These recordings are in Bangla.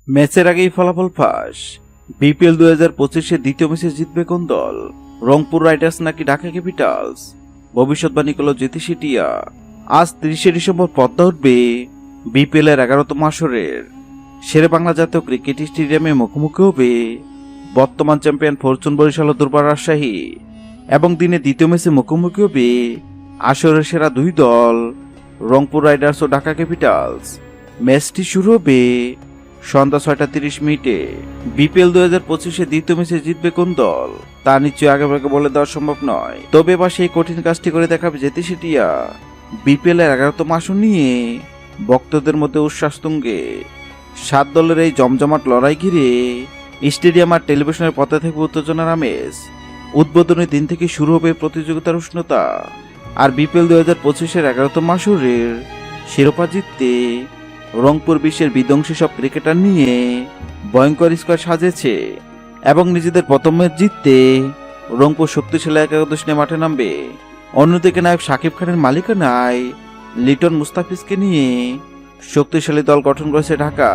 ম্যাচের আগেই ফলাফল ফাঁস। বিপিএল 2025-এ দ্বিতীয় ম্যাচে জিতবে কোন দল? রংপুর রাইডার্স নাকি ঢাকা ক্যাপিটালস? ভবিষ্যৎবাণী করল জ্যোতি শেঠিয়া। আজ 30শে ডিসেম্বর পদ্মা উঠবে বিপিএল এর 11তম আসরের। শেরে বাংলা জাতীয় ক্রিকেট স্টেডিয়ামে মুখোমুখি হবে বর্তমান চ্যাম্পিয়ন ফরচুন বরিশাল ও দুর্বার রাজশাহী, এবং দিনে দ্বিতীয় ম্যাচে মুখোমুখি হবে আসরের সেরা দুই দল রংপুর রাইডার্স ও ঢাকা ক্যাপিটালস। ম্যাচটি শুরু হবে সন্ধ্যা 6:30 বিপিএল 2025-এ দ্বিতীয় ম্যাচে জিতবে কোন দল তা নিশ্চয়ই আগেভাগে বলে দেওয়া সম্ভব নয়। তবে এবার সেই কঠিন কাজটি করে দেখাবে জ্যোতি শেঠিয়া। বিপিএল এর 11তম আসর নিয়ে ভক্তদের মধ্যে উচ্ছ্বাস তুঙ্গে। 7 দলের এই জমজমাট লড়াই ঘিরে স্টেডিয়াম আর টেলিভিশনের পথে থাকবে উত্তেজনার আমেজ। উদ্বোধনের দিন থেকে শুরু হবে প্রতিযোগিতার উষ্ণতা। আর বিপিএল 2025-এর 11তম আসরের শিরোপা জিততে রংপুর বিশ্বের বিধ্বংসী সব ক্রিকেটার নিয়ে ভয়ঙ্কর স্কোয়াড সাজেছে, এবং নিজেদের প্রথম ম্যাচ জিততে রংপুর শক্তিশালী একাদশ নিয়ে মাঠে নামবে। অন্যদিকে নায়ক শাকিব খানের মালিকানায় লিটন মুস্তাফিজকে নিয়ে শক্তিশালী দল গঠন করেছে ঢাকা।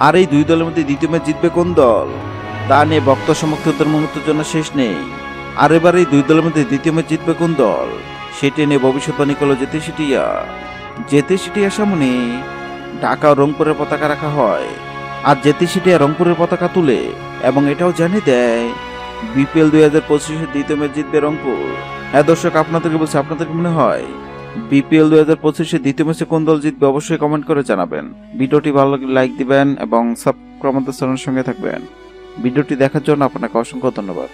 আর এই দুই দলের মধ্যে দ্বিতীয় ম্যাচ জিতবে কোন দল তা নিয়ে ভক্ত সমর্থকদের মুহূর্তের জন্য শেষ নেই। আর এবার এই দুই দলের মধ্যে দ্বিতীয় ম্যাচ জিতবে কোন দল সেটি নিয়ে ভবিষ্যৎবাণী করল জ্যোতি শেঠিয়া। জ্যোতি শেঠিয়ার সামনে ঢাকা ও রংপুরের পতাকা রাখা হয়, আর জ্যোতি শেঠিয়া রংপুরের পতাকা তুলে এবং এটাও জানিয়ে দেয় বিপিএল 2025-এর দ্বিতীয় ম্যাচ জিতবে রংপুর। হ্যাঁ দর্শক, আপনাদেরকে বলছি, আপনাদের কি মনে হয় বিপিএল 2025-এর দ্বিতীয় ম্যাচে কোন দল জিতবে? অবশ্যই কমেন্ট করে জানাবেন। ভিডিওটি ভালো লাগলে লাইক দিবেন এবং সাবস্ক্রাইব আমাদের চ্যানেলের সঙ্গে থাকবেন। ভিডিওটি দেখার জন্য আপনাকে অসংখ্য ধন্যবাদ।